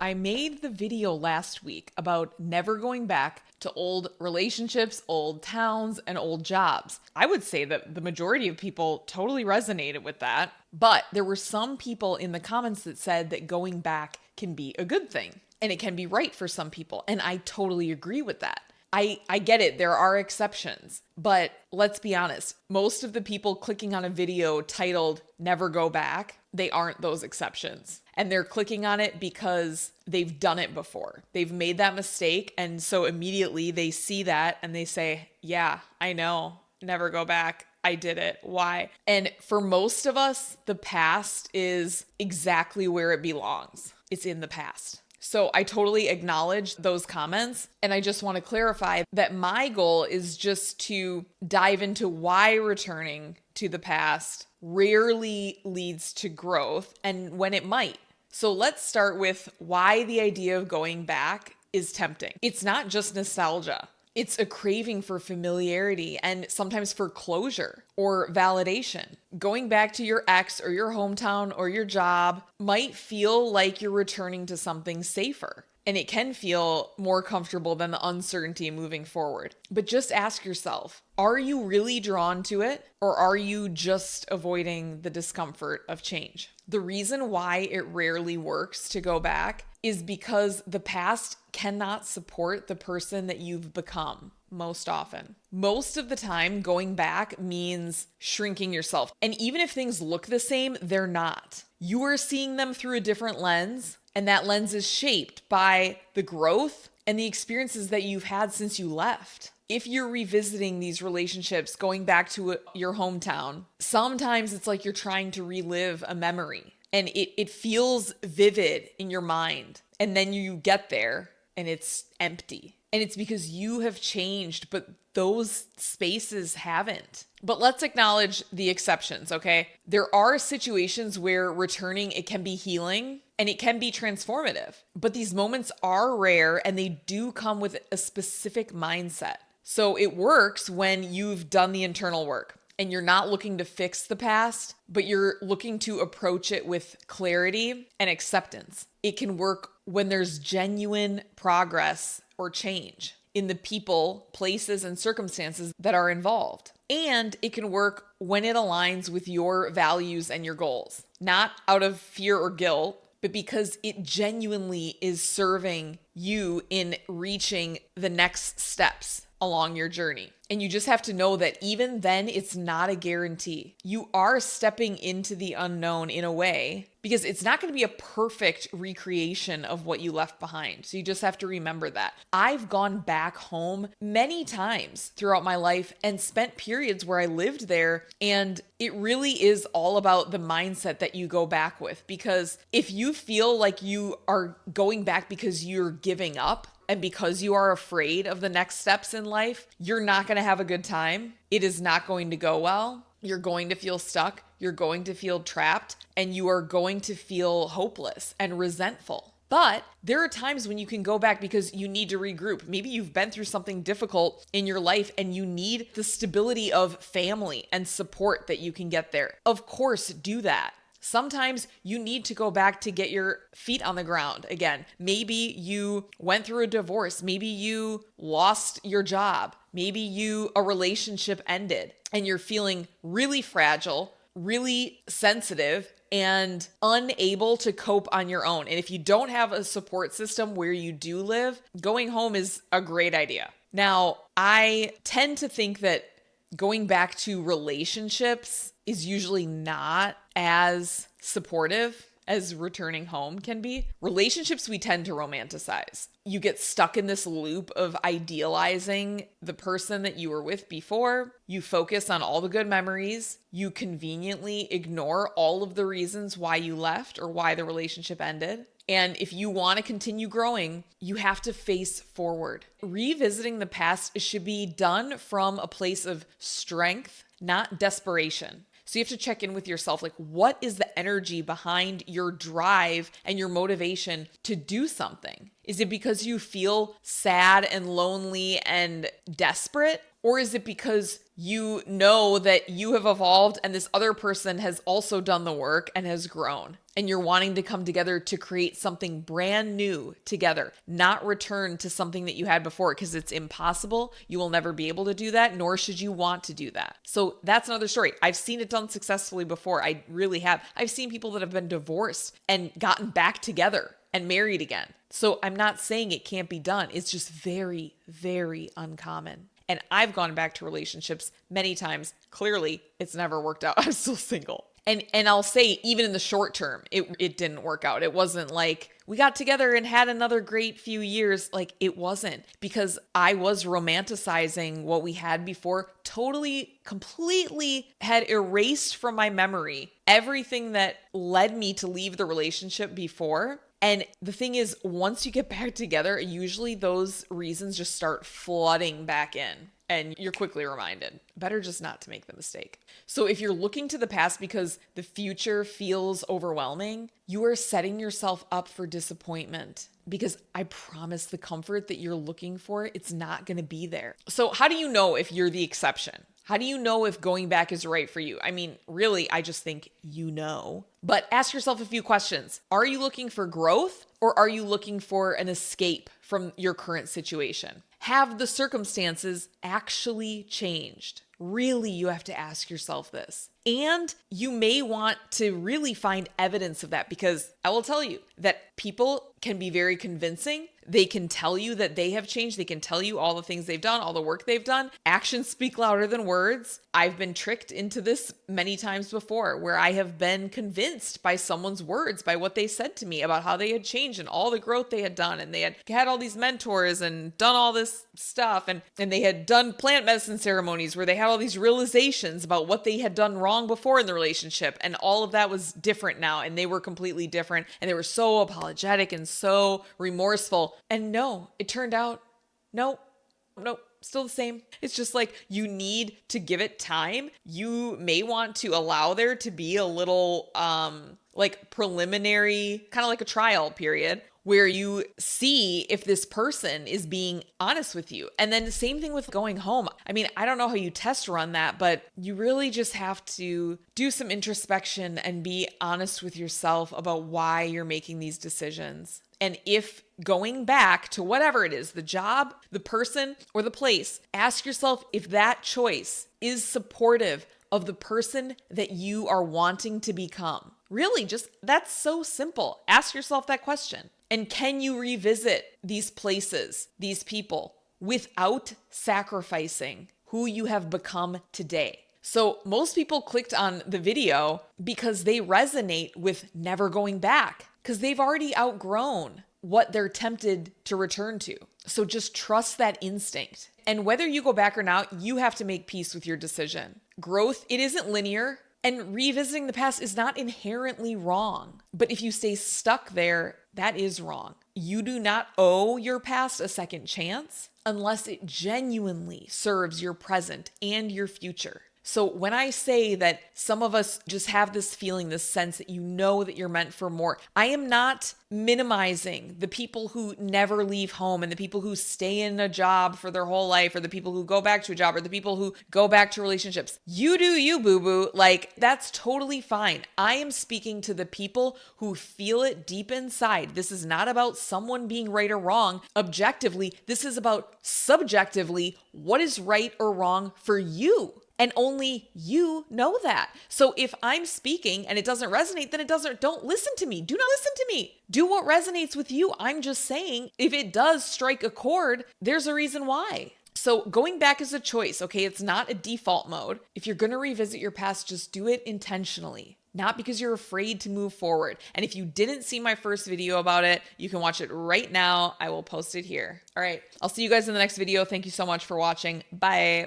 I made the video last week about never going back to old relationships, old towns, and old jobs. I would say that the majority of people totally resonated with that, but there were some people in the comments that said that going back can be a good thing and it can be right for some people. And I totally agree with that. I get it. There are exceptions, but let's be honest. Most of the people clicking on a video titled Never Go Back, they aren't those exceptions. And they're clicking on it because they've done it before. They've made that mistake. And so immediately they see that and they say, yeah, I know, never go back. I did it. Why? And for most of us, the past is exactly where it belongs. It's in the past. So I totally acknowledge those comments. And I just want to clarify that my goal is just to dive into why returning to the past rarely leads to growth and when it might. So let's start with why the idea of going back is tempting. It's not just nostalgia. It's a craving for familiarity and sometimes for closure or validation. Going back to your ex or your hometown or your job might feel like you're returning to something safer. And it can feel more comfortable than the uncertainty moving forward. But just ask yourself, are you really drawn to it? Or are you just avoiding the discomfort of change? The reason why it rarely works to go back is because the past cannot support the person that you've become most often. Most of the time, going back means shrinking yourself. And even if things look the same, they're not. You are seeing them through a different lens, and that lens is shaped by the growth and the experiences that you've had since you left. If you're revisiting these relationships, going back to your hometown, sometimes it's like you're trying to relive a memory and it feels vivid in your mind. And then you get there and it's empty. And it's because you have changed, but those spaces haven't. But let's acknowledge the exceptions, okay? There are situations where returning, it can be healing and it can be transformative. But these moments are rare and they do come with a specific mindset. So it works when you've done the internal work and you're not looking to fix the past, but you're looking to approach it with clarity and acceptance. It can work when there's genuine progress or change in the people, places, and circumstances that are involved. And it can work when it aligns with your values and your goals, not out of fear or guilt, but because it genuinely is serving you in reaching the next steps along your journey. And you just have to know that even then, it's not a guarantee. You are stepping into the unknown in a way because it's not going to be a perfect recreation of what you left behind. So you just have to remember that. I've gone back home many times throughout my life and spent periods where I lived there. And it really is all about the mindset that you go back with. Because if you feel like you are going back because you're giving up, and because you are afraid of the next steps in life, you're not going to have a good time. It is not going to go well. You're going to feel stuck. You're going to feel trapped. And you are going to feel hopeless and resentful. But there are times when you can go back because you need to regroup. Maybe you've been through something difficult in your life and you need the stability of family and support that you can get there. Of course, do that. Sometimes you need to go back to get your feet on the ground again. Maybe you went through a divorce. Maybe you lost your job. Maybe a relationship ended and you're feeling really fragile, really sensitive, and unable to cope on your own. And if you don't have a support system where you do live, going home is a great idea. Now, I tend to think that going back to relationships is usually not as supportive as returning home can be. Relationships we tend to romanticize. You get stuck in this loop of idealizing the person that you were with before. You focus on all the good memories. You conveniently ignore all of the reasons why you left or why the relationship ended. And if you want to continue growing, you have to face forward. Revisiting the past should be done from a place of strength, not desperation. So you have to check in with yourself, like, what is the energy behind your drive and your motivation to do something? Is it because you feel sad and lonely and desperate? Or is it because you know that you have evolved and this other person has also done the work and has grown? and you're wanting to come together to create something brand new together, not return to something that you had before, because it's impossible. You will never be able to do that, nor should you want to do that. So that's another story. I've seen it done successfully before. I really have. I've seen people that have been divorced and gotten back together and married again. So I'm not saying it can't be done. It's just very, very uncommon. And I've gone back to relationships many times. Clearly, it's never worked out. I'm still single. And I'll say, even in the short term, it didn't work out. It wasn't like we got together and had another great few years. Like, it wasn't, because I was romanticizing what we had before, totally, completely had erased from my memory everything that led me to leave the relationship before. And the thing is, once you get back together, usually those reasons just start flooding back in. And you're quickly reminded, better just not to make the mistake. So if you're looking to the past because the future feels overwhelming, you are setting yourself up for disappointment, because I promise the comfort that you're looking for, it's not going to be there. So how do you know if you're the exception? How do you know if going back is right for you? I mean, really, I just think you know. But ask yourself a few questions. Are you looking for growth, or are you looking for an escape from your current situation? Have the circumstances actually changed? Really, you have to ask yourself this. And you may want to really find evidence of that, because I will tell you that people can be very convincing. They can tell you that they have changed. They can tell you all the things they've done, all the work they've done. Actions speak louder than words. I've been tricked into this many times before, where I have been convinced by someone's words, by what they said to me about how they had changed and all the growth they had done. And they had all these mentors and done all this stuff. And they had done plant medicine ceremonies where they had all these realizations about what they had done wrong before in the relationship. And all of that was different now. And they were completely different. And they were so apologetic and so remorseful. And no, it turned out, nope, still the same. It's just like, you need to give it time. You may want to allow there to be a little like preliminary, kind of like a trial period, where you see if this person is being honest with you. And then the same thing with going home. I mean, I don't know how you test run that, but you really just have to do some introspection and be honest with yourself about why you're making these decisions. And if going back to whatever it is, the job, the person, or the place, ask yourself if that choice is supportive of the person that you are wanting to become. Really, just that's so simple. Ask yourself that question. And can you revisit these places, these people, without sacrificing who you have become today? So most people clicked on the video because they resonate with never going back, because they've already outgrown what they're tempted to return to. So just trust that instinct. And whether you go back or not, you have to make peace with your decision. Growth, it isn't linear. And revisiting the past is not inherently wrong. But if you stay stuck there, that is wrong. You do not owe your past a second chance unless it genuinely serves your present and your future. So when I say that some of us just have this feeling, this sense that you know that you're meant for more, I am not minimizing the people who never leave home and the people who stay in a job for their whole life, or the people who go back to a job, or the people who go back to relationships. You do you, boo-boo. Like, that's totally fine. I am speaking to the people who feel it deep inside. This is not about someone being right or wrong objectively. This is about subjectively what is right or wrong for you. And only you know that. So if I'm speaking and it doesn't resonate, then don't listen to me. Do not listen to me. Do what resonates with you. I'm just saying, if it does strike a chord, there's a reason why. So going back is a choice, okay? It's not a default mode. If you're going to revisit your past, just do it intentionally, not because you're afraid to move forward. And if you didn't see my first video about it, you can watch it right now. I will post it here. All right. I'll see you guys in the next video. Thank you so much for watching. Bye.